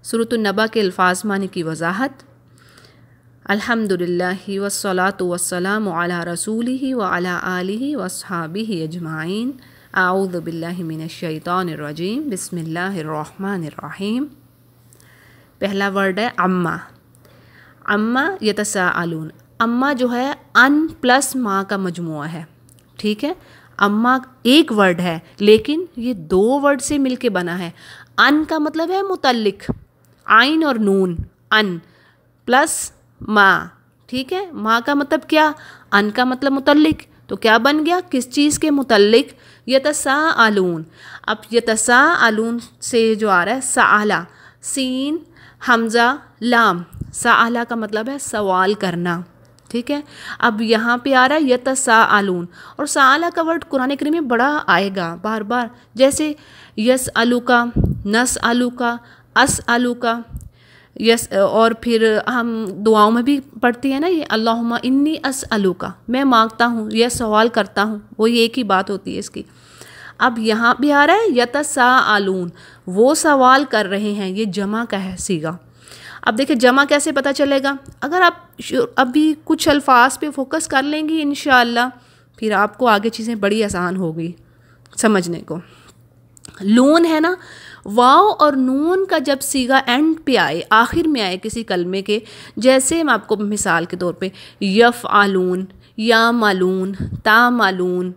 सूरतुन नबा के अल्फाज मानी की वजाहत। अल्हम्दुलिल्लाहि वस्सलातु वस्सलामु अला रसूलिहि व अला आलिहि व अस्हाबिहि अजमाइन। आऊज़ु बिल्लाहि मिनश शैतानिर रजीम। बिस्मिल्लाहिर रहमानिर रहीम। पहला वर्ड है अम्मा। अम्मा यतसाअलून। अम्मा जो है अन प्लस माँ का मजमुआ है, ठीक है। अम्मा एक वर्ड है लेकिन ये दो वर्ड से मिलके बना है। अन का मतलब है मुतल्लिक, आइन और नून, अन प्लस माँ, ठीक है। माँ का मतलब क्या, अन का मतलब मुतल्लिक, तो क्या बन गया, किस चीज़ के मुतल्लिक, यतसाअलून। अब यतसाअलून से जो आ रहा है सआला, सीन हमज़ा लाम, सआला का मतलब है सवाल करना, ठीक है। अब यहाँ पे आ रहा है यतसाअलून, और सआला का वर्ड कुरान करीम में बड़ा आएगा बार बार, जैसे यस अलूका, नस अलूका, अस अलूका, यस। और फिर हम दुआओं में भी पढ़ती है ना ये, अल्लाहुम्मा इन्नी अस अलूका, मैं मांगता हूँ, यह सवाल करता हूँ, वो एक ही बात होती है इसकी। अब यहाँ भी आ रहा है यतसाअलून, वो सवाल कर रहे हैं, ये जमा का है सीगा। अब देखिए जमा कैसे पता चलेगा, अगर आप अभी कुछ अल्फाज पे फोकस कर लेंगी इंशाअल्लाह, फिर आपको आगे चीज़ें बड़ी आसान होगी समझने को। लून है ना, वाव और नून का जब सीगा एंड पे आए, आखिर में आए किसी कलमे के, जैसे मैं आपको मिसाल के तौर पे यफ़आलून, या मालून, ता मालून,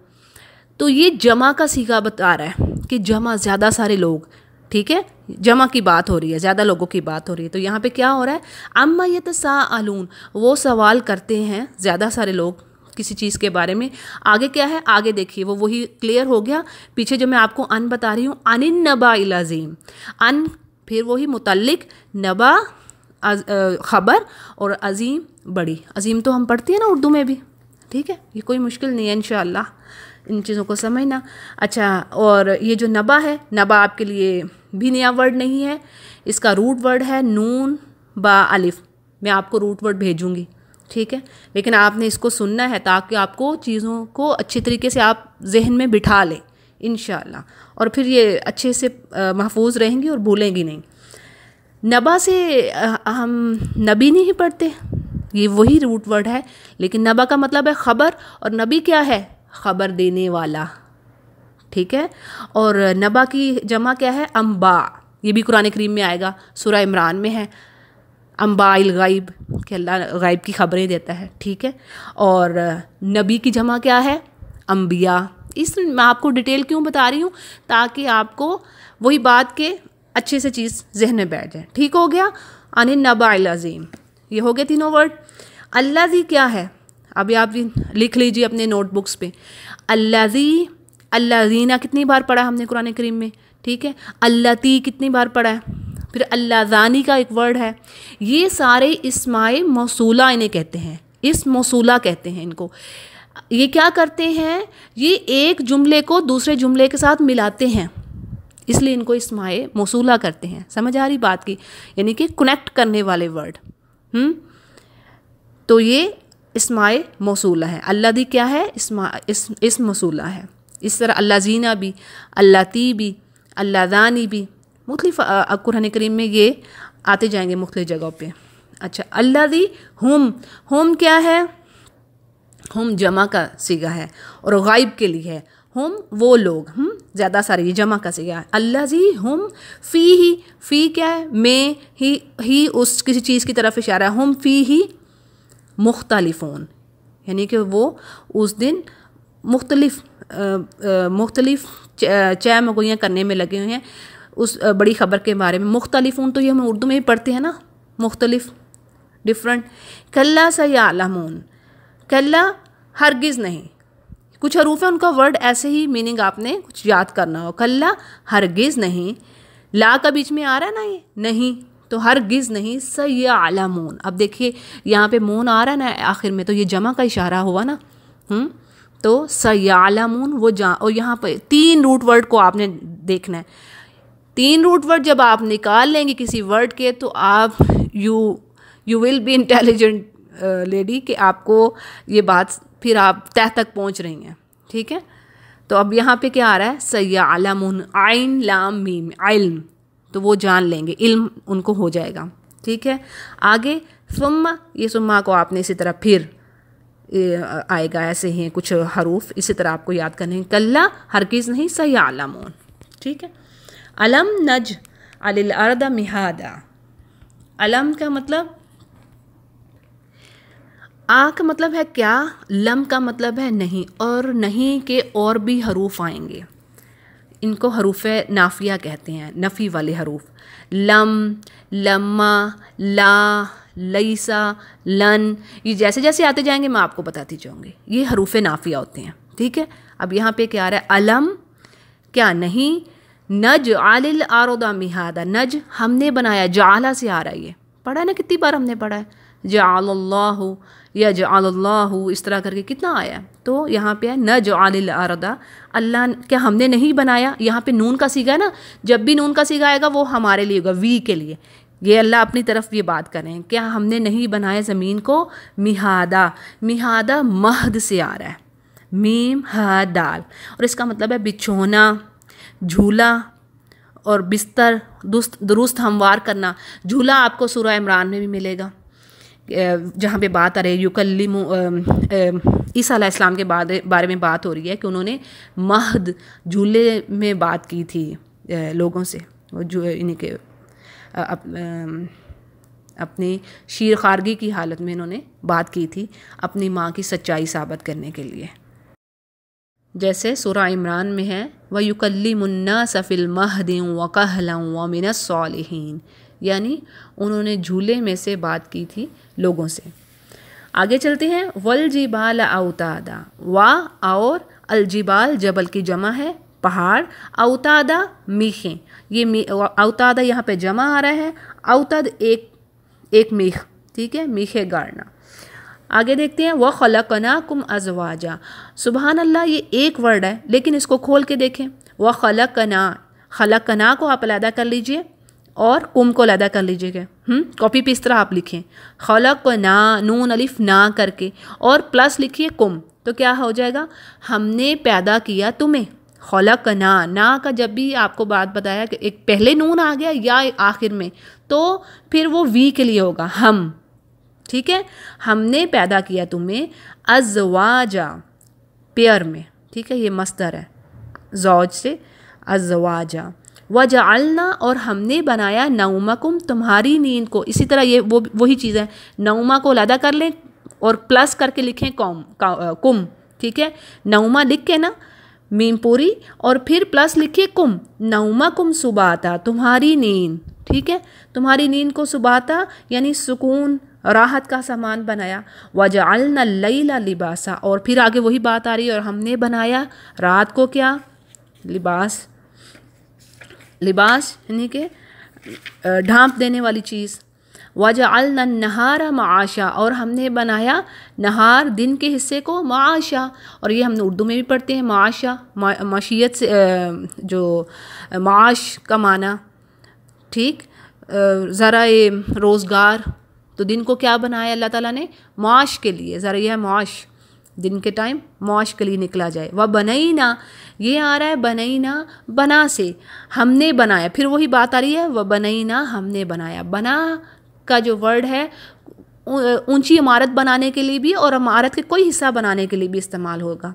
तो ये जमा का सीगा बता रहा है कि जमा ज़्यादा सारे लोग, ठीक है, जमा की बात हो रही है, ज़्यादा लोगों की बात हो रही है। तो यहाँ पे क्या हो रहा है, अम्मा यतसाअलून, वो सवाल करते हैं ज़्यादा सारे लोग किसी चीज़ के बारे में। आगे क्या है, आगे देखिए, वो वही क्लियर हो गया। पीछे जो मैं आपको अन बता रही हूँ, अनिन नबाइल अज़ीम, अन फिर वही मुतल्लिक, नबा ख़बर, और अज़ीम बड़ी। अज़ीम तो हम पढ़ती है ना उर्दू में भी, ठीक है, ये कोई मुश्किल नहीं है इंशाअल्लाह इन चीज़ों को समझना। अच्छा, और ये जो नबा है, नबा आपके लिए भी नया वर्ड नहीं है, इसका रूट वर्ड है नून बा अलिफ। मैं आपको रूट वर्ड भेजूँगी, ठीक है, लेकिन आपने इसको सुनना है ताकि आपको चीज़ों को अच्छी तरीके से आप जहन में बिठा लें इंशाअल्लाह, और फिर ये अच्छे से महफूज रहेंगी और भूलेंगी नहीं। नबा से हम नबी नहीं पढ़ते, ये वही रूट वर्ड है, लेकिन नबा का मतलब है ख़बर, और नबी क्या है, ख़बर देने वाला, ठीक है। और नबा की जमा क्या है, अम्बा, ये भी कुरान करीम में आएगा, सूरह इमरान में है, अम्बाइल गाइब, कि अल्लाह गाइब की खबरें देता है, ठीक है। और नबी की जमा क्या है, अम्बिया। इस मैं आपको डिटेल क्यों बता रही हूँ, ताकि आपको वही बात के अच्छे से चीज़ जहन में बैठ जाए, ठीक हो गया। अनिन नबाइल अज़ीम, ये हो गए तीनों वर्ड। अल्लाज़ी क्या है, अभी आप लिख लीजिए अपने नोटबुक्स पे। अल्लाज़ी, अल्लाज़ीना कितनी बार पढ़ा हमने कुरान करीम में, ठीक है। अल्लाती कितनी बार पढ़ा है, फिर अल्लाज़ानी का एक वर्ड है। ये सारे इस्माए मौसूला इन्हें कहते हैं, इस मौसूला कहते हैं इनको। ये क्या करते हैं, ये एक जुमले को दूसरे जुमले के साथ मिलाते हैं, इसलिए इनको इस्माए मौसूला करते हैं। समझ आ रही बात की, यानी कि कनेक्ट करने वाले वर्ड। तो ये इस्माए मौसूला है। अल्लादी क्या है, इस मौसूला है। इस तरह अल्लाज़ीना भी, अल्लाती भी, अल्लाज़ानी भी, मुख्तलिफ कुरान करीम में ये आते जाएंगे मुख्तलिफ जगहों पे। अच्छा, अल्लाज़ी हुम क्या है, हुम जमा का सीगा है, और गायब के लिए है, हुम वो लोग, ज़्यादा सारे, ये जमा का सीगा है। अल्लाज़ी हुम फ़ी क्या है, में ही उस किसी चीज़ की तरफ इशारा है, हुम फ़ी ही मुख्तलिफ़ून, यानी कि वो उस दिन मुख्तलिफ चय मगोइयाँ करने में लगे हुए हैं उस बड़ी ख़बर के बारे में। मुख्तलिफ़ून तो ये हम उर्दू में भी पढ़ते हैं ना, मुख्तलिफ, डिफरेंट। कल्ला सयअलमून, कल्ला हरगिज़ नहीं, कुछ हरूफ है उनका वर्ड ऐसे ही मीनिंग आपने कुछ याद करना हो। कल्ला हरगिज़ नहीं, ला का बीच में आ रहा है ना, ये नहीं, तो हरगिज़ नहीं, सयअलमून। अब देखिए यहाँ पे मून आ रहा है ना आखिर में, तो ये जमा का इशारा हुआ ना, तो सयअलमून वो और यहाँ पे 3 रूट वर्ड को आपने देखना है। 3 रूट वर्ड जब आप निकाल लेंगे किसी वर्ड के, तो आप you will be intelligent lady, कि आपको ये बात फिर आप तह तक पहुँच रही हैं, ठीक है। तो अब यहाँ पे क्या आ रहा है, सयअलमून, आइन लाम मीम, इल्म, तो वो जान लेंगे, इल्म उनको हो जाएगा। ठीक है, आगे सुम्मा, ये सुम्मा को आपने इसी तरह फिर आएगा, ऐसे ही कुछ हरूफ इसी तरह आपको याद करने हैं। कल्ला हरगिज़ नहीं, सयअलमून। ठीक है, अलम नज अलिल अर्द मिहादा, अलम का मतलब, आ का मतलब है क्या, लम का मतलब है नहीं, और नहीं के और भी हरूफ आएंगे, इनको हरूफ नाफिया कहते हैं, नफ़ी वाले हरूफ। लम, लम्मा, ला, लईसा, लन, ये जैसे जैसे आते जाएंगे मैं आपको बताती जाऊंगी, ये हरूफ नाफिया होते हैं। ठीक है, अब यहाँ पे क्या आ रहा है, अलम क्या नहीं, नज आलिल आरोदा मिहादा, नज हमने बनाया, जाला से आ रहा है, ये पढ़ा है ना, कितनी बार हमने पढ़ा है, जाअलल्लाहु या जाअलल्लाहु, इस तरह करके कितना आया है। तो यहाँ पे है नज आलिल आरोदा, अल्लाह क्या हमने नहीं बनाया, यहाँ पे नून का सीगा है ना, जब भी नून का सीगा आएगा वो हमारे लिए होगा, वी के लिए, ये अल्लाह अपनी तरफ ये बात कर रहे हैं, क्या हमने नहीं बनाया ज़मीन को, मिहादा, मिहादा महद से आ रहा है, मीम हा दाल, और इसका मतलब है बिछोना, झूला और बिस्तर दुरुस्त हमवार करना। झूला आपको सूरह इमरान में भी मिलेगा, जहाँ पे बात आ रही है युकल्लिमु, ईसा अलैहिस्सलाम के बारे में बात हो रही है कि उन्होंने महद झूले में बात की थी लोगों से, जो इन्हीं के अपनी शीर खारगी की हालत में इन्होंने बात की थी अपनी माँ की सच्चाई साबित करने के लिए। जैसे सूरह इमरान में है व युकल्लिमुन्नास फिल महदि व कहलन व मिनस सालिहीन, यानी उन्होंने झूले में से बात की थी लोगों से। आगे चलते हैं, वल जिबाल औतादा, वा और अलजिबाल जबल की जमा है पहाड़, औतादा मीखें, ये औतादा यहाँ पे जमा आ रहा है, औतद एक मीख, ठीक है, मीखे गाड़ना। आगे देखते हैं, व खलकनाकुम अज़वाजा, सुबहान अल्लाह, ये एक वर्ड है लेकिन इसको खोल के देखें, व खलकना, खलकना को आप अलहदा कर लीजिए और कुम को अलहदा कर लीजिएगा, कॉपी पे इस तरह आप लिखें, खलकना नून अलिफ ना करके और प्लस लिखिए कुम, तो क्या हो जाएगा, हमने पैदा किया तुम्हें। खलकना, ना का जब भी आपको बात बताया कि एक पहले नून आ गया या आखिर में, तो फिर वो वी के लिए होगा हम, ठीक है, हमने पैदा किया तुम्हें, अज़वाजा पेयर में, ठीक है, ये मस्दर है ज़ौज से, अज़वाजा, वजअलना और हमने बनाया नौमकुम तुम्हारी नींद को, इसी तरह ये वही चीज़ है, नौमा को अलहदा कर लें और प्लस करके लिखें कुम, ठीक है, नौमा लिख के ना मीम पूरी और फिर प्लस लिखिए कुम, नौमकुम सुबाता तुम्हारी नींद, ठीक है, तुम्हारी नींद को सुबाता यानी सुकून राहत का सामान बनाया। वजअलना लैला लिबासा, और फिर आगे वही बात आ रही है, और हमने बनाया रात को क्या, लिबास, लिबास यानी कि ढांप देने वाली चीज़। वजअलना नहारा माशा, और हमने बनाया नहार दिन के हिस्से को माशा, और ये हमने उर्दू में भी पढ़ते हैं माशा, माशियत से जो माश का माना, ठीक, ज़रा ये रोज़गार, तो दिन को क्या बनाया अल्लाह ताला ने, माश के लिए, ज़रा यह माश दिन के टाइम माश के लिए निकला जाए। वह बनईना, ये आ रहा है बनईना बना से, हमने बनाया, फिर वही बात आ रही है वह बनईना हमने बनाया, बना का जो वर्ड है ऊंची इमारत बनाने के लिए भी और इमारत के कोई हिस्सा बनाने के लिए भी इस्तेमाल होगा,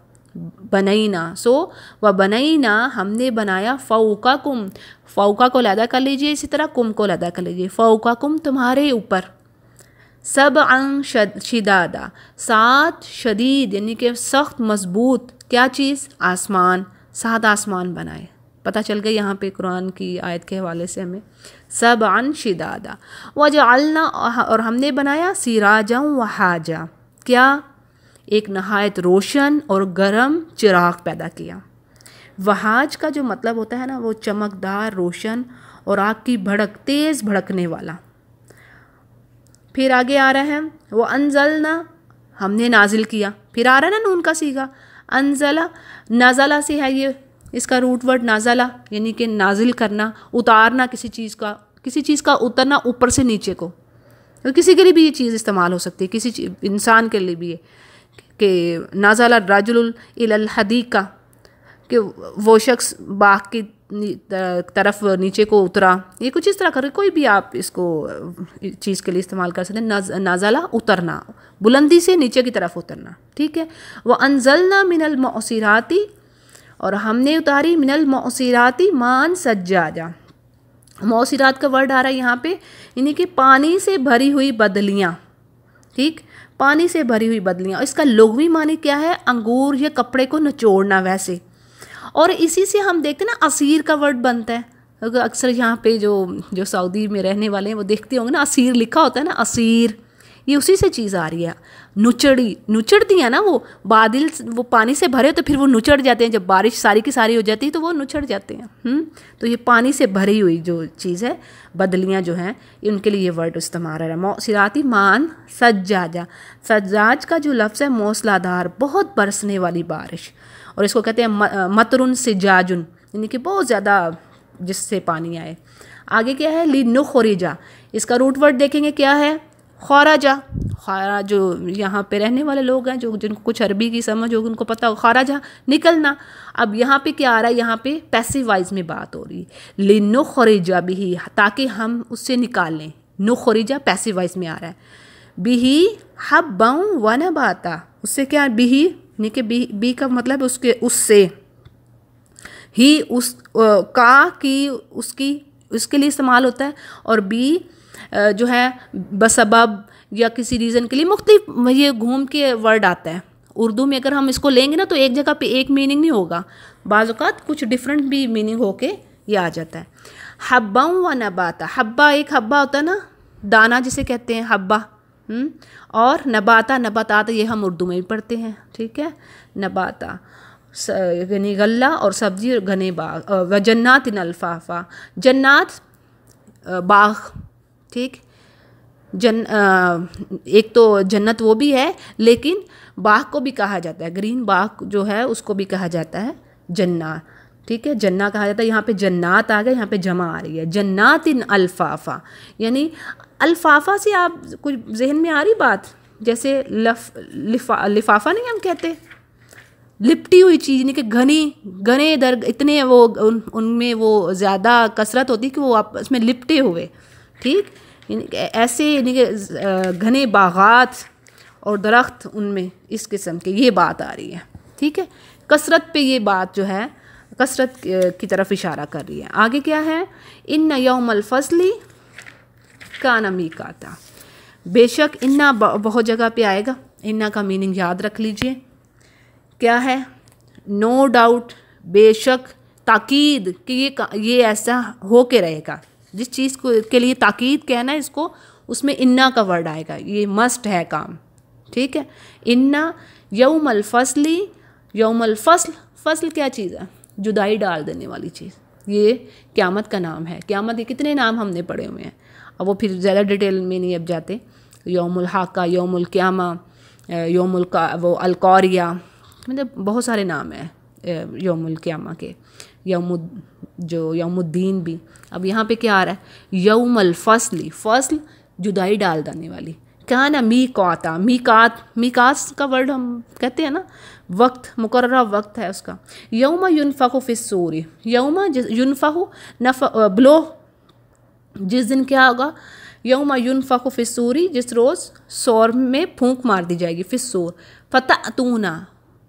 बनईना। सो वह बनईना हमने बनाया, फ़ौका कुम, फ़ौका को अलहदा कर लीजिए, इसी तरह कुम को अलहदा कर लीजिए, फ़ौका कुम तुम्हारे ऊपर, सब शिदादा सात शदीद यानी कि सख्त मजबूत, क्या चीज़, आसमान, सात आसमान बनाए, पता चल गया यहाँ पे कुरान की आयत के हवाले से हमें, सब अन शिदादा। वजअलना, और हमने बनाया, सिराजा वहाजा, क्या, एक नहायत रोशन और गर्म चिराग पैदा किया। वहाज का जो मतलब होता है ना, वो चमकदार, रोशन और आग की भड़क, तेज़ भड़कने वाला। फिर आगे आ रहा है वो अनजलना, हमने नाजिल किया, फिर आ रहा है ना नून का सीगा, अनजला, नाजला से है ये, इसका रूट वर्ड नाजला यानी कि नाजिल करना, उतारना किसी चीज़ का उतरना ऊपर से नीचे को, तो किसी के लिए भी ये चीज़ इस्तेमाल हो सकती है, किसी इंसान के लिए भी है कि नाजला रजुल इलल हदीका, कि वो शख्स बाग की तरफ नीचे को उतरा, ये कुछ इस तरह कर, कोई भी आप इसको चीज़ के लिए इस्तेमाल कर सकते हैं। नाज़ला उतरना, बुलंदी से नीचे की तरफ उतरना, ठीक है। व अंजलना मिनल मौसिराती, और हमने उतारी मिनल मौसिराती मान सज्जाजा। मौसिरात का वर्ड आ रहा है यहाँ पे, यानी कि पानी से भरी हुई बदलियाँ, ठीक, पानी से भरी हुई बदलियाँ। इसका लुग़वी मानी क्या है? अंगूर या कपड़े को निचोड़ना वैसे। और इसी से हम देखते हैं ना असीर का वर्ड बनता है। अक्सर यहाँ पे जो सऊदी में रहने वाले हैं वो देखते होंगे ना, असीर लिखा होता है ना, असीर, ये उसी से चीज़ आ रही है। नुचड़ती है ना, वो बादल वो पानी से भरे तो फिर वो नुचड़ जाते हैं, जब बारिश सारी की सारी हो जाती है तो वो नुचड़ जाते हैं। तो ये पानी से भरी हुई जो चीज़ है, बदलियाँ जो हैं, उनके लिए ये वर्ड इस्तेमाल है। मौसिराती मान सज्जाजा, सज्जाज का जो लफ्ज़ है मौसलाधार, बहुत बरसने वाली बारिश, और इसको कहते हैं मतरुन सिजाजुन, यानी कि बहुत ज़्यादा जिससे पानी आए। आगे क्या है? लिनुखरिजा, इसका रूट वर्ड देखेंगे क्या है? खाराजा। खारा, जो यहाँ पे रहने वाले लोग हैं, जो जिनको कुछ अरबी की समझ होगी उनको पता हो, खाराजा निकलना। अब यहाँ पे क्या आ रहा है? यहाँ पे पैसिव वॉइस में बात हो रही है। लिनुखरिजा बिही, ताकि हम उससे निकालें। नुखरिजा पैसिव वॉइस में आ रहा है। बिही हब्बन व नबाता, उससे क्या? बिही यानी कि बी का मतलब उसके, उससे, ही उस का की उसकी, उसके लिए इस्तेमाल होता है। और बी जो है बसबब या किसी रीज़न के लिए मुख्तलिफ ये घूम के वर्ड आता है। उर्दू में अगर हम इसको लेंगे ना तो एक जगह पे एक मीनिंग नहीं होगा, बाज़ औक़ात कुछ डिफरेंट भी मीनिंग होके ये आ जाता है। हब्बा व नबाता, हब्बा एक हब्बा होता है ना, दाना जिसे कहते हैं हब्बा, और नबाता, नबातात ये हम उर्दू में भी पढ़ते हैं, ठीक है। नबाता यानी गल्ला और सब्जी और घने बाग। व जन्नात इन अल्फाफा, जन्नात बाग, ठीक। एक तो जन्नत वो भी है, लेकिन बाग को भी कहा जाता है, ग्रीन बाग जो है उसको भी कहा जाता है जन्ना, ठीक है। जन्ना कहा जाता है। यहाँ पे जन्नात आ गया, यहाँ पे जमा आ रही है, जन्नात इन अल्फाफा, यानी अल्फाफा से आप कुछ जहन में आ रही बात, जैसे लिफाफा नहीं हम कहते, लिपटी हुई चीज़, यानी कि घने दर इतने वो उनमें वो ज़्यादा कसरत होती है कि वो आपस में लिपटे हुए, ठीक, ऐसे यानी कि घने बागात और दरख्त उनमें, इस किस्म के ये बात आ रही है, ठीक है। कसरत पे ये बात जो है कसरत की तरफ इशारा कर रही है। आगे क्या है? इन्ना यौमल फसली काना मीकाता, बेशक इन्ना बहुत जगह पे आएगा। इन्ना का मीनिंग याद रख लीजिए क्या है? नो डाउट, बेशक, ताकीद कि ये ऐसा हो के रहेगा। जिस चीज़ को के लिए ताकीद कहना है इसको, उसमें इन्ना का वर्ड आएगा, ये मस्ट है काम, ठीक है। इन्ना यौमल फसली, यौमल फसल, फसल क्या चीज़ है? जुदाई डाल देने वाली चीज़, ये क़यामत का नाम है। क़यामत के कितने नाम हमने पढ़े हुए हैं, अब वो फिर ज़्यादा डिटेल में नहीं अब जाते। यौमुल हाका, यौमुल क़यामा, यौमुल का वो अलकौरिया, मतलब बहुत सारे नाम हैं यौमुल क़यामा के, यौमुद्दीन भी। अब यहाँ पे क्या आ रहा है? यौमल फसली, फसल जुदाई डाल देने वाली। क्या ना मीकाता, मीकात का वर्ड हम कहते हैं ना, वक्त, मुकर्ररा वक्त है उसका। यौमा युनफ़ख़ु फ़िस्सूरी, यौमा युनफ़ख़ु ब्लो, जिस दिन क्या होगा? यौमा युनफ़ख़ु फ़िस्सूरी, जिस रोज़ सौर में फूंक मार दी जाएगी, फ़िस्सूर। फ़तअतूना,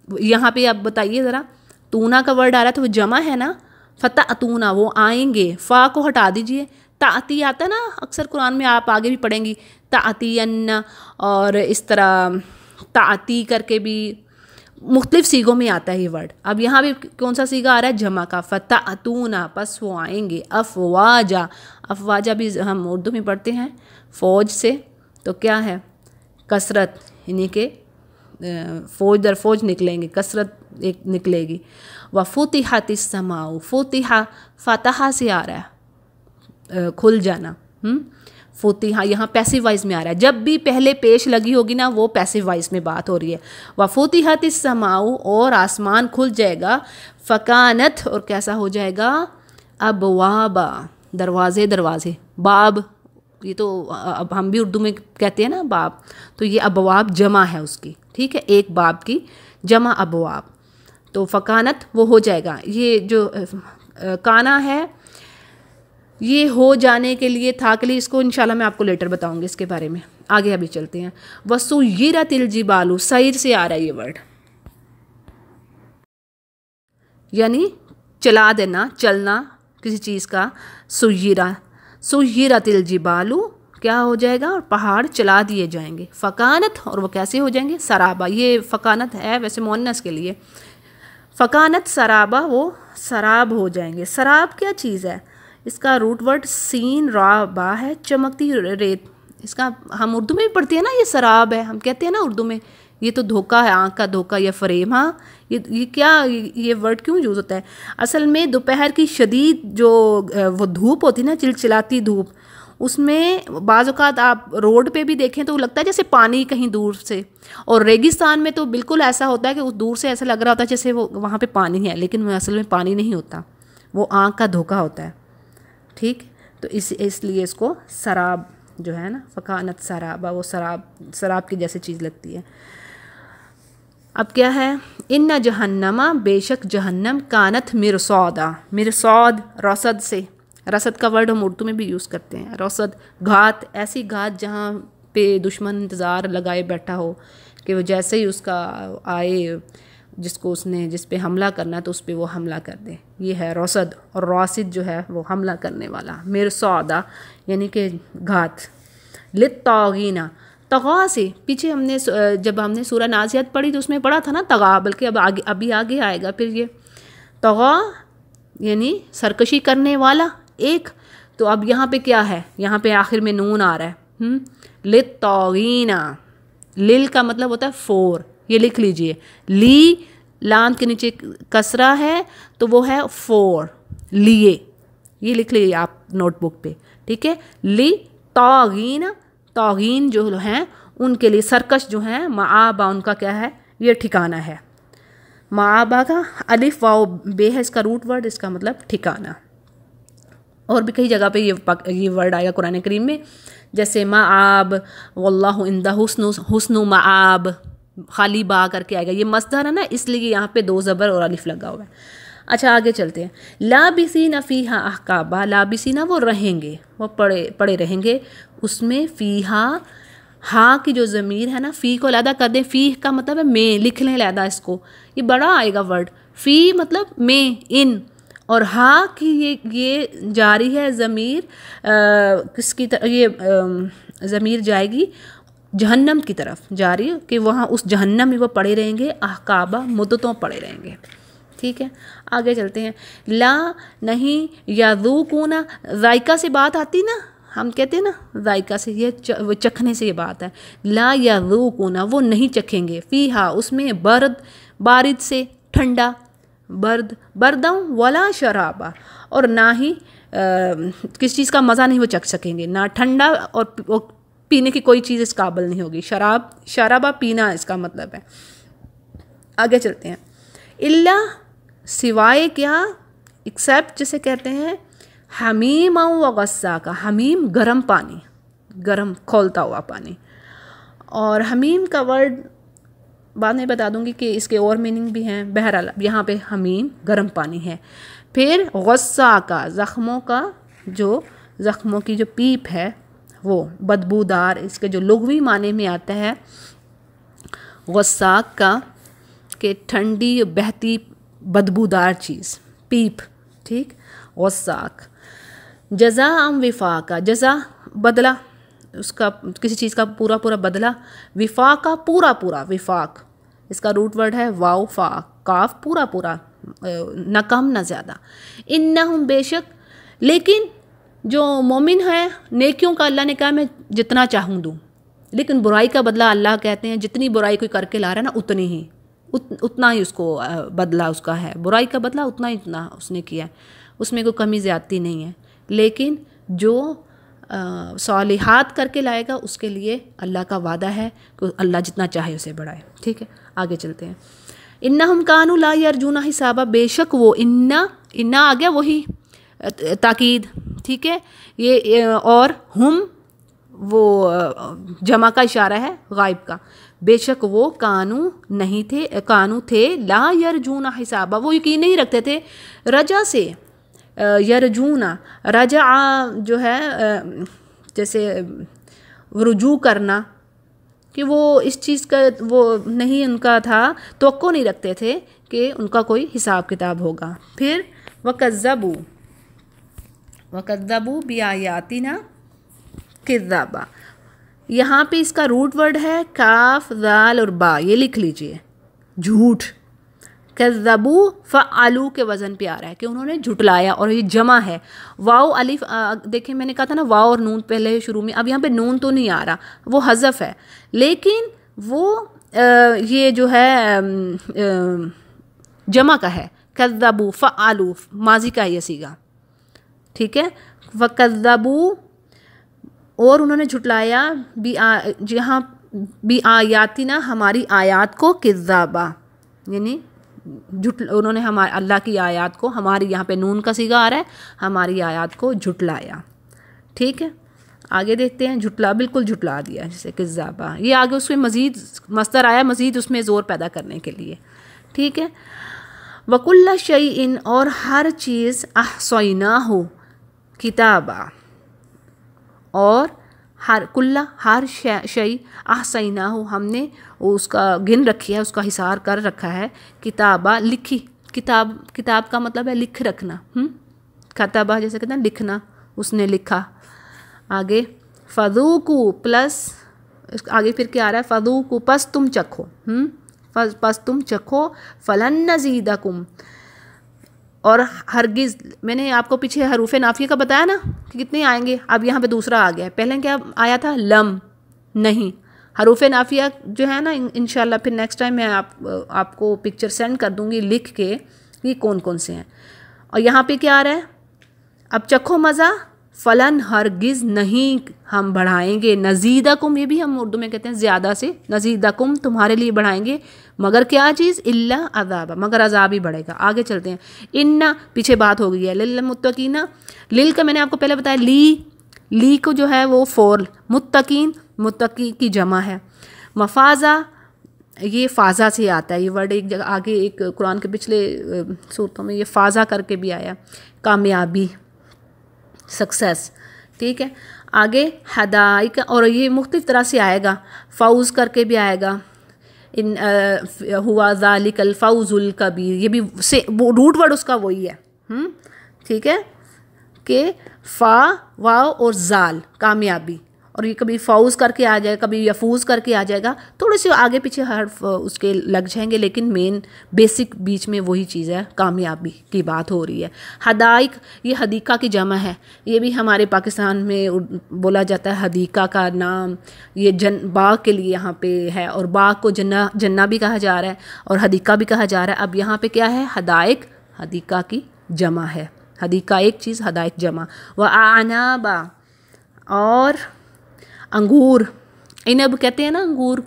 यहाँ पे आप बताइए ज़रा, तूना का वर्ड आ रहा है तो वो जमा है ना, फ़तअतूना वो आएंगे, फ़ा को हटा दीजिए, ताती आता है ना, अक्सर कुरान में आप आगे भी पढ़ेंगी, तातीयन, और इस तरह ताती करके भी मुख्तलिफ सीगों में आता है ये वर्ड। अब यहाँ भी कौन सा सीगा आ रहा है? जमा का, फ़तअतूना, बस वो आएंगे। अफ़वाजा, अफ़वाजा भी हम उर्दू में पढ़ते हैं फ़ौज से, तो क्या है? कसरत, यानी कि फ़ौज दर फ़ौज निकलेंगे, कसरत एक निकलेगी। व फ़ुतिहतिस समाउ, फ़ुतिहा फ़तहा से आ रहा है खुल जाना, फ़ुतिहा यहाँ पैसिव वॉइस में आ रहा है। जब भी पहले पेश लगी होगी ना, वो पैसिव वॉइस में बात हो रही है। व फ़ुतिहतिस समाउ, और आसमान खुल जाएगा। फ़कानत, और कैसा हो जाएगा? अबवाबा, दरवाज़े, दरवाज़े, बाब, ये तो अब हम भी उर्दू में कहते हैं ना बाब, तो ये अबवाब जमा है उसकी, ठीक है, एक बाब की जमा अबवाब। तो फ़कानत वो हो जाएगा। ये जो काना है, ये हो जाने के लिए था के लिए, इसको इंशाल्लाह मैं आपको लेटर बताऊंगी इसके बारे में। आगे अभी चलते हैं। वसुय्यिरतिल जिबालू, सैर से आ रहा है ये वर्ड, यानी चला देना, चलना किसी चीज़ का। सुय्यिरतिल जिबालू, क्या हो जाएगा, और पहाड़ चला दिए जाएंगे। फ़कानत, और वो कैसे हो जाएंगे, सराबा। ये फ़कानत है वैसे मुअन्नस के लिए, फ़कानत सराबा, वो सराब हो जाएंगे। सराब क्या चीज़ है, इसका रूट वर्ड सीन रा बा है, चमकती रेत। इसका हम उर्दू में भी पढ़ते हैं ना, ये सराब है, हम कहते हैं ना उर्दू में, ये तो धोखा है, आँख का धोखा या फ़रेब। हाँ, ये क्या, ये वर्ड क्यों यूज़ होता है? असल में दोपहर की शदीद जो वो धूप होती है ना, चिलचिलाती धूप, उसमें बाज़ औक़ात आप रोड पे भी देखें तो लगता है जैसे पानी कहीं दूर से, और रेगिस्तान में तो बिल्कुल ऐसा होता है कि उस दूर से ऐसा लग रहा होता है जैसे वो वहाँ पे पानी है, लेकिन असल में पानी नहीं होता, वो आँख का धोखा होता है। ठीक, तो इसलिए इसको शराब जो है ना, फ़कानत शराबा, वो शराब की जैसी चीज़ लगती है। अब क्या है, इन्ना जहन्नमा, बेशक जहन्नम, कानत मिरसौदा, मिरसौद रसद से, रसद का वर्ड हम उर्दू में भी यूज़ करते हैं। रसद घात, ऐसी घात जहाँ पे दुश्मन इंतज़ार लगाए बैठा हो कि वो जैसे ही उसका आए, जिस पे हमला करना है तो उस पर वो हमला कर दे, ये है रसद। और रासिद जो है वो हमला करने वाला, मिरसौदा यानी कि घात। लित्तागीना, तगा से, पीछे जब हमने सूरह नाज़ियात पढ़ी तो उसमें पढ़ा था ना तगा, बल्कि अब अभी आगे आएगा फिर ये तगा यानी सरकशी करने वाला एक। तो अब यहाँ पे क्या है, यहाँ पे आखिर में नून आ रहा है। लित्तागीना, लिल का मतलब होता है फोर, ये लिख लीजिए। ली लाम के नीचे कसरा है तो वो है फोर, लिए, ये लिख लीजिए आप नोटबुक पे, ठीक है। ली तागीन, तागीन जो हैं उनके लिए, सरकश जो हैं, माआबा उनका क्या है, ये ठिकाना है। माआबा का अलिफ वाओ बे है इसका रूट वर्ड, इसका मतलब ठिकाना। और भी कई जगह पे ये वर्ड आएगा कुरान करीम में, जैसे माआब, वल्लाहु इंदा हुस्नु माआब, खाली बा करके आएगा। ये मस्दर है ना, इसलिए यहाँ पे दो ज़बर और अलिफ लगा हुआ है। अच्छा आगे चलते हैं। लाबिसीना फ़ीहा अहकाबा, लाबिसीना वो रहेंगे, वो पड़े रहेंगे उसमें। फ़ीहा, हाँ की जो ज़मीर है ना, फ़ी को अलहदा कर दें, फ़ी का मतलब है में, लिख लें अलहदा इसको, ये बड़ा आएगा वर्ड। फ़ी मतलब में, इन, और हाँ की ये जारी है ज़मीर, किसकी तरफ, ये ज़मीर जाएगी जहन्नम की तरफ जारी, कि वहाँ उस जहन्नम में वो पड़े रहेंगे, अहकाबा मुद्दतों पड़े रहेंगे। ठीक है, आगे चलते हैं। ला नहीं, याज़ूकूना, जायका से बात आती ना, हम कहते हैं ना जायका से, ये चखने से ये बात है। ला याज़ूकूना, वो नहीं चखेंगे, फ़ीहा उसमें, बर्द बारिद से, ठंडा, बर्दम वला शराबा, और ना ही किस चीज़ का मज़ा नहीं वो चख सकेंगे, ना ठंडा और पीने की कोई चीज़ इस काबिल नहीं होगी। शराबा पीना इसका मतलब है। आगे चलते हैं। इल्ला सिवाय क्या, एक्सेप्ट जिसे कहते हैं हमीम व गस्सा का। हमीम गर्म पानी, गर्म खौलता हुआ पानी, और हमीम का वर्ड बाद में बता दूंगी कि इसके और मीनिंग भी हैं। बहरहाल यहाँ पे हमीम गर्म पानी है। फिर गस्सा का, ज़ख्मों की जो पीप है वो बदबूदार, इसके जो लुग़वी माने में आता है गस्साक का, कि ठंडी बहती बदबूदार चीज़, पीप। ठीक, गस्साक। जज़ा अम विफ़ा का, जज़ा बदला, उसका किसी चीज़ का पूरा पूरा बदला। विफ़ा का पूरा पूरा, विफ़ाक इसका रूट वर्ड है वाव फ़ा, काफ, पूरा पूरा, न कम न ज़्यादा। इन्नहुम बेशक, लेकिन जो मोमिन है, नेकियों का अल्लाह ने कहा मैं जितना चाहूँ दूँ, लेकिन बुराई का बदला अल्लाह कहते हैं जितनी बुराई कोई करके ला रहा है ना उतनी ही उतना ही उसको बदला उसका है। बुराई का बदला उतना ही जितना उसने किया है, उसमें कोई कमी ज़्यादती नहीं है। लेकिन जो सालिहात करके लाएगा उसके लिए अल्लाह का वादा है कि अल्लाह जितना चाहे उसे बढ़ाए। ठीक है, आगे चलते हैं। इन्ना हम कानू ला यरजूना हिसाबा, बेशक वो, इन्ना आ गया वही ताकीद। ठीक है, ये और हम वो जमा का इशारा है गायब का। बेशक वो कानू थे ला यरजूना हिसाबा, वो यकीन नहीं रखते थे रजा से, यरजूना, रजा जो है जैसे रुजू करना, कि वो इस चीज़ का वो नहीं उनका था, तवक्को नहीं रखते थे कि उनका कोई हिसाब किताब होगा। फिर वकज़्ज़बू बिआयातिना किज़्ज़ाबा, यहाँ पे इसका रूट वर्ड है काफ दाल और बा, ये लिख लीजिए, झूठ। कज़्ज़बू फ़अलू के वज़न पे आ रहा है कि उन्होंने झुटलाया, और ये जमा है। वाओ अलिफ, देखिए मैंने कहा था ना वाओ और नून पहले शुरू में, अब यहाँ पे नून तो नहीं आ रहा, वो हज़फ है, लेकिन वो ये जो है जमा का है। कज़्ज़बू फ़अलू माजी का ये सीगा, ठीक है। वकज़्ज़बू, और उन्होंने झुटलाया, जहाँ बी आयातिना हमारी आयात को, किज़्ज़ाबा यानी उन्होंने हमारे अल्लाह की आयत को, हमारी यहाँ पे नून का सीगा आ रहा है, हमारी आयत को झुटलाया, ठीक है। आगे देखते हैं, झुटला, बिल्कुल झुटला दिया, जैसे किज़्ज़ाबा, ये आगे उसमें मज़ीद मस्दर आया, मज़ीद उसमें ज़ोर पैदा करने के लिए, ठीक है। वकुल्ला शैइन, और हर चीज़ अहसैनाहु किताबा, और हर शई अहसैनाहु हमने उसका गिन रखी है, उसका हिसार कर रखा है, किताबा लिखी, किताब का मतलब है लिख रखना, कताबा जैसे कहते हैं लिखना, उसने लिखा। आगे फ़ज़ूकू प्लस आगे फिर क्या आ रहा है, फ़ज़ूकू पस तुम चखो, पस तुम चखो, फ़लन नज़ीदकुम, और हरगिज़, मैंने आपको पीछे हरूफ़े नाफिया का बताया ना कि कितने आएंगे, अब यहाँ पे दूसरा आ गया है। पहले क्या आया था, लम, नहीं। हरूफ़े नाफिया जो है ना, इंशाल्लाह फिर नेक्स्ट टाइम मैं आपको पिक्चर सेंड कर दूँगी लिख के कि कौन कौन से हैं। और यहाँ पे क्या आ रहा है, अब चखो मज़ा, फ़लन हरगिज़ नहीं हम बढ़ाएंगे, नज़ीदकुम, ये भी हम उर्दू में कहते हैं ज़्यादा से, नज़ीदकुम तुम्हारे लिए बढ़ाएंगे, मगर क्या चीज़, इल्ला अज़ाबा, मगर अज़ाब ही बढ़ेगा। आगे चलते हैं, इन्ना पीछे बात हो गई है, लिल मुत्तकीना, लिल का मैंने आपको पहले बताया, ली को जो है वो फ़ोल, मुत्तकीन मुत्तकी की जमा है। मफाज़ा, ये फ़ाज़ा से आता है, ये वर्ड एक जगह आगे एक कुरान के पिछले सूरतों में ये फ़ाज़ा करके भी आया, कामयाबी, सक्सेस, ठीक है। आगे हदाइक, और ये मुख्तलिफ़ तरह से आएगा, फ़ौज़ करके भी आएगा, इन हुआ ज़ालिकल फ़ौज़ुल कबीर, ये भी से वो रूट वर्ड उसका वही है, ठीक है, कि फ़ा वाव और ज़ाल कामयाबी, और ये कभी फ़ौज़ करके आ जाएगा, कभी यफूज़ करके आ जाएगा, थोड़े से आगे पीछे हर्फ उसके लग जाएंगे, लेकिन मेन बेसिक बीच में वही चीज़ है, कामयाबी की बात हो रही है। हदाइक, ये हदीका की जमा है, ये भी हमारे पाकिस्तान में बोला जाता है, हदीका का नाम ये बाग के लिए यहाँ पे है, और बाग को जन्ना भी कहा जा रहा है और हदीका भी कहा जा रहा है। अब यहाँ पे क्या है, हदाइक हदीका की जमा है, हदीका एक चीज़, हदाइक जमा। व आनाबा, और अंगूर, इनब कहते हैं ना अंगूर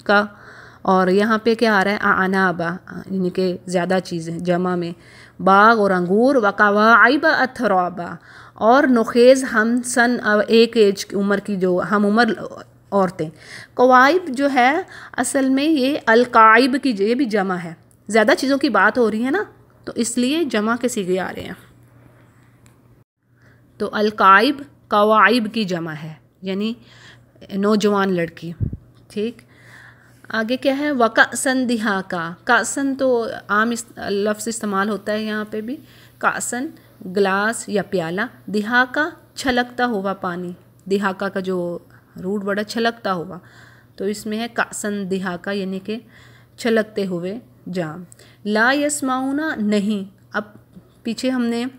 का, और यहाँ पे क्या आ रहा है, आनाबा यानी कि ज़्यादा चीज़ें जमा में, बाग और अंगूर। व कवाइब अथराबा, और नुखेज़ हम सन एक एज की उम्र की जो हम उम्र औरतें। कवाइब जो है असल में ये अलकाइब की ये भी जमा है, ज़्यादा चीज़ों की बात हो रही है ना, तो इसलिए जमा के सीगे आ रहे हैं। तो अलकाइब कवाइब की जमा है, यानी नौजवान लड़की, ठीक। आगे क्या है, वकासन दिहाका, कासन तो आम लफ्ज़ इस्तेमाल होता है यहाँ पे भी, कासन गिलास या प्याला, दिहाका छलकता हुआ पानी, दिहाका का जो रूट वर्ड है छलकता हुआ, तो इसमें है कासन दिहाका यानी कि छलकते हुए जाम। ला यस्माउना, नहीं, अब पीछे हमने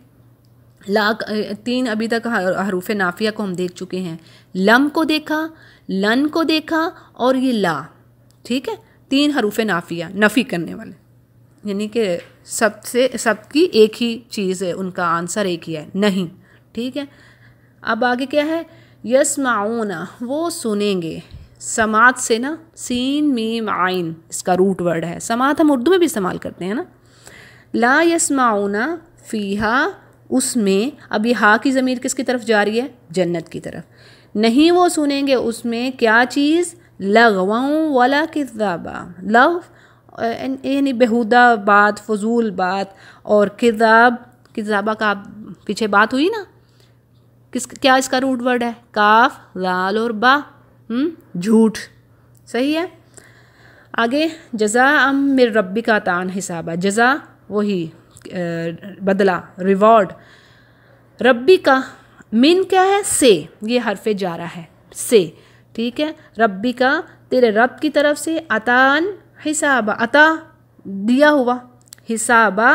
ला 3 अभी तक हरूफ़े नाफिया को हम देख चुके हैं, लम को देखा, लन को देखा, और ये ला, ठीक है, 3 हरूफ़े नाफिया नफ़ी करने वाले, यानी कि सबकी एक ही चीज़ है, उनका आंसर एक ही है, नहीं, ठीक है। अब आगे क्या है, यस्माऊना, वो सुनेंगे, समात से ना, सीन मीम आइन इसका रूट वर्ड है, समात हम उर्दू में भी इस्तेमाल करते हैं ना। ला यस्माऊना फ़ीहा, उसमें, अब ये हा की ज़मीर किसकी तरफ जा रही है, जन्नत की तरफ, नहीं वो सुनेंगे उसमें क्या चीज़, लगवाऊँ वाला किज़ाबा, लव यानी बेहुदा बात, फजूल बात, और किज़ाब किताबा का पीछे बात हुई ना, क्या इसका रूट वर्ड है? काफ, लाल और बा, झूठ। सही है। आगे जज़ा मिर रब्बी का तान हिसाबा, जज़ा वही बदला, रिवॉर्ड। रब्बी का मिन क्या है? से, ये हरफे जारा है, से। ठीक है, रब्बी का तेरे रब की तरफ से, अतान हिसाबा, अता दिया हुआ, हिसाबा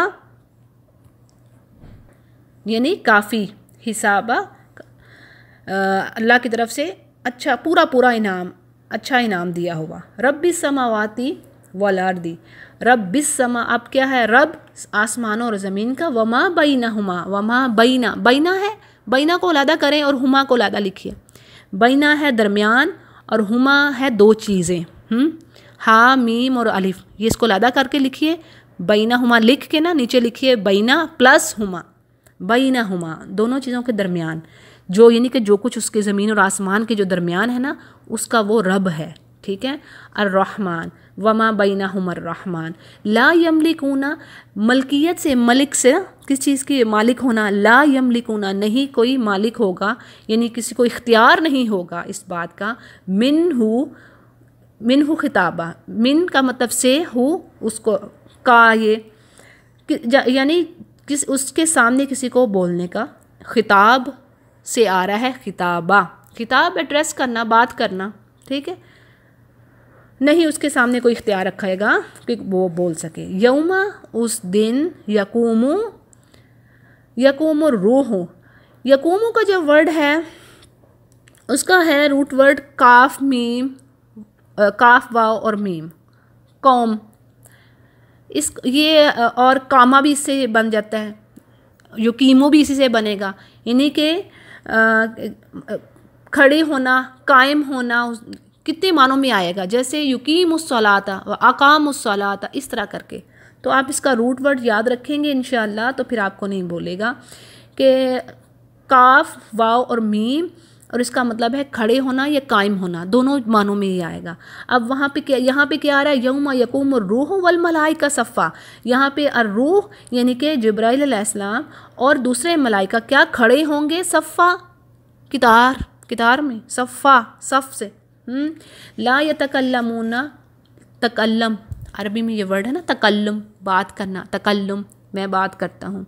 यानी काफ़ी, हिसाबा अल्लाह की तरफ से अच्छा पूरा पूरा इनाम, अच्छा इनाम दिया हुआ। रब्बिस समावाती वल अर्दी, रब्बिस समा, अब क्या है? रब आसमानों और ज़मीन का, वमा बैनहुमा, वमा बैना, बैना है, बैना को अलहदा करें और हुमा को अलहदा लिखिए। बैना है दरमियान और हुमा है दो चीज़ें, हा मीम और अलिफ, ये इसको अलहदा करके लिखिए। बैना हुमा लिख के ना नीचे लिखिए बैना प्लस हुमा, बैना हुमा, दोनों चीज़ों के दरमियान, जो यानी कि जो कुछ उसके ज़मीन और आसमान के जो दरमियान है ना, उसका वो रब है। ठीक है। अर्रहमान, वमा बैना हुमर रहमान। ला यमलिकूना, मलकियत से, मलिक से किस चीज़ की मालिक होना, ला यमलिकूना, नहीं कोई मालिक होगा, यानी किसी को इख्तियार नहीं होगा इस बात का। मिनहु खिताबा, मिन का मतलब से, हु उसको, का ये यानी किस उसके सामने किसी को बोलने का, खिताब से आ रहा है खिताबा, खिताब एड्रेस करना, बात करना। ठीक है, नहीं उसके सामने कोई इख्तियार रखेगा कि वो बोल सके। यौमा, उस दिन, यकूमु रूह, यकूमु का जो वर्ड है उसका है रूट वर्ड काफ मीम, काफ वाव और मीम, कौम। इस ये और कामा भी इससे बन जाता है, युकीमो भी इसी से बनेगा, यानी कि खड़े होना, कायम होना, कितने मानों में आएगा, जैसे युकीमुस्सलाता व अकामुस्सलाता, इस तरह करके। तो आप इसका रूट वर्ड याद रखेंगे इंशाअल्लाह, तो फिर आपको नहीं बोलेगा कि काफ वाव और मीम, और इसका मतलब है खड़े होना या कायम होना, दोनों मानों में ही आएगा। अब वहाँ पे क्या, यहाँ पे क्या आ रहा है? यौमा यकूमुर रूह वल मलाइका सफ़ा, यहाँ पे अर्रूह यानी कि जिब्राइल अलैहिस्सलाम और दूसरे मलाइका क्या खड़े होंगे, सफ़ा, कितार में, सफ़ा, सफ़ से। ला यतकल्लमूना, तकल्लम अरबी में ये वर्ड है ना, तकल्लुम, बात करना, तकल्लुम, मैं बात करता हूँ।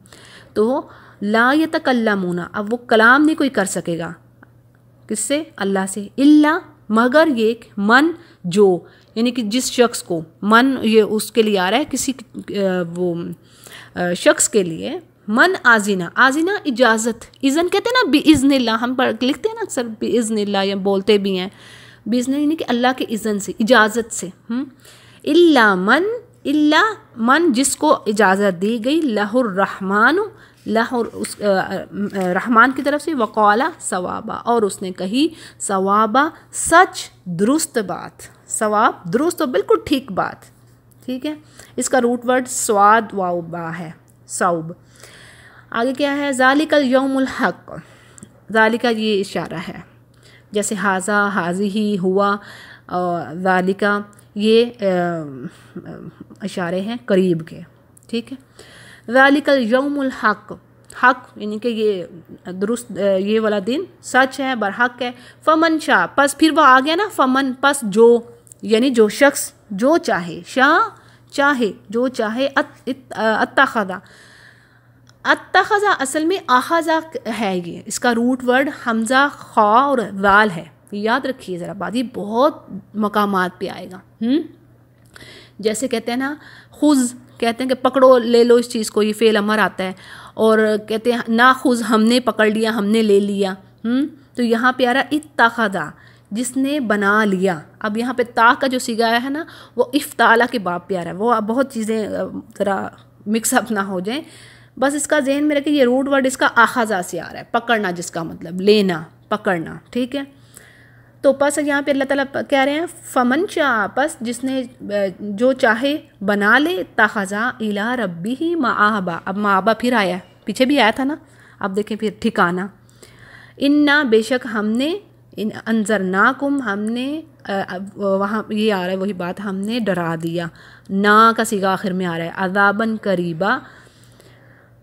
तो ला यतकल्लमूना, अब वो कलाम नहीं कोई कर सकेगा, किससे? अल्लाह से। इल्ला, मगर ये, मन जो, यानी कि जिस शख्स को, मन ये उसके लिए आ रहा है, किसी वो शख्स के लिए। मन आजिना, आजिना इजाज़त, इज़न कहते हैं ना, बिइज़्निल्लाह, हम लिखते हैं ना अक्सर बिइज़्निल्लाह, या बोलते भी हैं बिइज़्न, यानी कि अल्लाह के इज़न से, इजाज़त से। इल्ला मन जिसको इजाज़त दी गई, लहुर रहमानु, लहुर उस रहमान की तरफ से, वक़ाला सवाबा, और उसने कही सवाबा, सच, दुरुस्त बात, सवाब दुरुस्त, तो बिल्कुल ठीक बात। ठीक है, इसका रूट वर्ड स्वाद वाउबा है, सौब। आगे क्या है? ज़ालिकल यौमुल हक़, ज़ालिका ये इशारा है, जैसे हाजा, हाज़िही, हुआ, ज़ालिका ये इशारे हैं करीब के। ठीक है, ज़ालिकल यौमुल हक़, हक़ यानी कि ये दुरुस्त, ये वाला दिन सच है, बरहक है। फ़मन शाह, पस फिर वो आ गया ना, फ़मन पस जो, यानी जो शख्स, जो चाहे, शाह चाहे, जो चाहे, अत्तखज़ा, अत्तखज़ा असल में आख़ज़ा है, ये इसका रूट वर्ड हमज़ा, खा और वाल है, याद रखिए ज़रा बात, ये बहुत मकामात पे आएगा। जैसे कहते हैं ना, खुज़, कहते हैं कि पकड़ो, ले लो इस चीज़ को, ये फ़ेल अमर आता है, और कहते हैं ना खुज़, हमने पकड़ लिया, हमने ले लिया। तो यहाँ पे आ रहा इत्तखज़ा, जिसने बना लिया। अब यहाँ पे ता का जो सीगा है ना, वो इफ्ताला के बाब पे आ रहा है, वो बहुत चीज़ें ज़रा मिक्सअप ना हो जाएं, बस इसका ज़हन में रखिए, ये रूट वर्ड इसका आख़ज़ा से आ रहा है, पकड़ना, जिसका मतलब लेना, पकड़ना। ठीक है, तो बस यहाँ पे अल्लाह ताला कह रहे हैं फ़मन शाह, बस जिसने जो चाहे बना ले, तख़ज़ा इला रब्बिही माआबा। अब माआबा फिर आया, पीछे भी आया था ना, अब देखें फिर ठिकाना। इन्ना, बेशक हमने, इन अंज़रनाकुम, हमने, वहाँ ये आ रहा है वही बात, हमने डरा दिया, ना का सीगा आखिर में आ रहा है, अज़ाबन करीबा,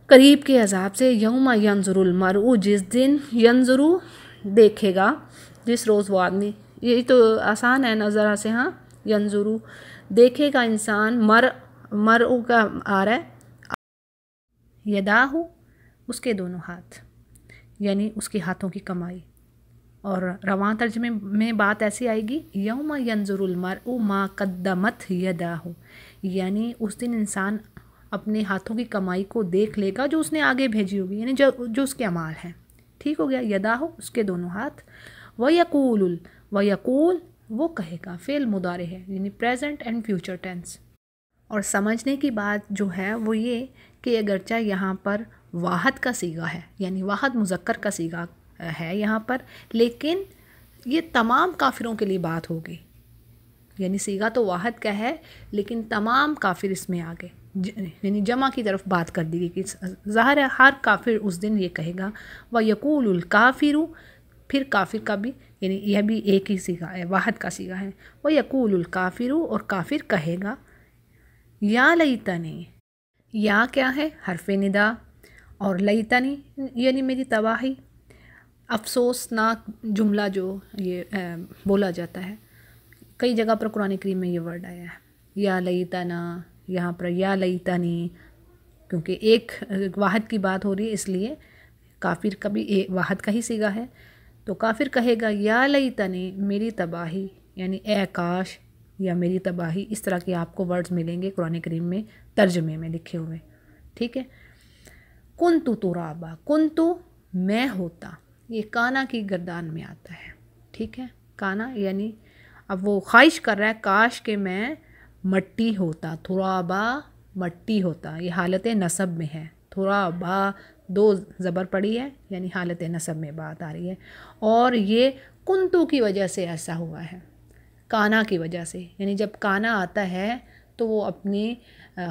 करीब के अजाब से। यौमा यंजुरुल मरउ, जिस दिन, यंजुरु देखेगा, जिस रोज़ वो आदमी, यही तो आसान है ना ज़रा से, हाँ, यंजुरु देखेगा इंसान, मरउ का आ रहा है, यदाहु उसके दोनों हाथ, यानी उसके हाथों की कमाई। और रवां तर्जमे में बात ऐसी आएगी, यौमा यंजुरुल मरउ मा कद्दमत यदाहु, यानी उस दिन इंसान अपने हाथों की कमाई को देख लेगा जो उसने आगे भेजी होगी, यानी जो उसके अमाल हैं। ठीक हो गया, यदाहु उसके दोनों हाथ। वयकूल वो कहेगा, फेल मुदारे है, यानी प्रेजेंट एंड फ्यूचर टेंस। और समझने की बात जो है वो ये कि अगरचा यहाँ पर वाहद का सीगा है, यानी वाहद मुज़क्कर का सीगा है यहाँ पर, लेकिन ये तमाम काफिरों के लिए बात होगी। यानी सीगा तो वाहद का है लेकिन तमाम काफिर इसमें आ गए, यानी जमा की तरफ बात कर दी गई कि ज़ाहिर है हर काफिर उस दिन ये कहेगा। व यकूलुल काफिरु, फिर काफिर का भी, यानी यह भी एक ही सीगा है, वाहद का सीगा है। व यकूलुल काफिरु, और काफिर कहेगा, या लईतनी, या क्या है, हरफ़े निदा, और लईतनी यानी मेरी तबाही, अफसोसनाक जुमला जो ये बोला जाता है। कई जगह पर कुरान करीम में ये वर्ड आया है, या लईतना, यहाँ पर या लईतनी, क्योंकि एक वाहद की बात हो रही है इसलिए काफिर का भी वाहद का ही सीगा है। तो काफिर कहेगा, या लईतनी, मेरी तबाही, यानी ए काश, या मेरी तबाही, इस तरह के आपको वर्ड्स मिलेंगे कुरान करीम में तर्जमे में लिखे हुए। ठीक है। कुन्तु तुराबा, कुन्तु मैं होता, ये काना की गर्दान में आता है। ठीक है, काना यानी अब वो ख्वाहिश कर रहा है, काश के मैं मट्टी होता, तुराबा मट्टी होता, ये हालत नसब में है। तुराबा दो ज़बर पड़ी है, यानी हालत नसब में बात आ रही है। और ये कुन्तु की वजह से ऐसा हुआ है, काना की वजह से, यानी जब काना आता है तो वो अपनी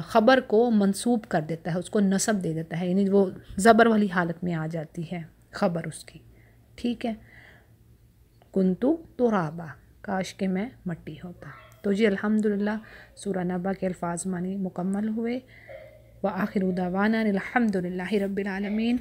ख़बर को मंसूब कर देता है, उसको नसब दे देता है, यानी वो ज़बर वाली हालत में आ जाती है ख़बर उसकी। ठीक है, कुन्तु तुराबा, काश के मैं मट्टी होता। तो जी अल्हम्दुलिल्लाह सूरह नबा के अल्फाज मानी मुकम्मल हुए। व आखिर दावाना अल्हम्दुलिल्लाहि रब्बिल आलमीन।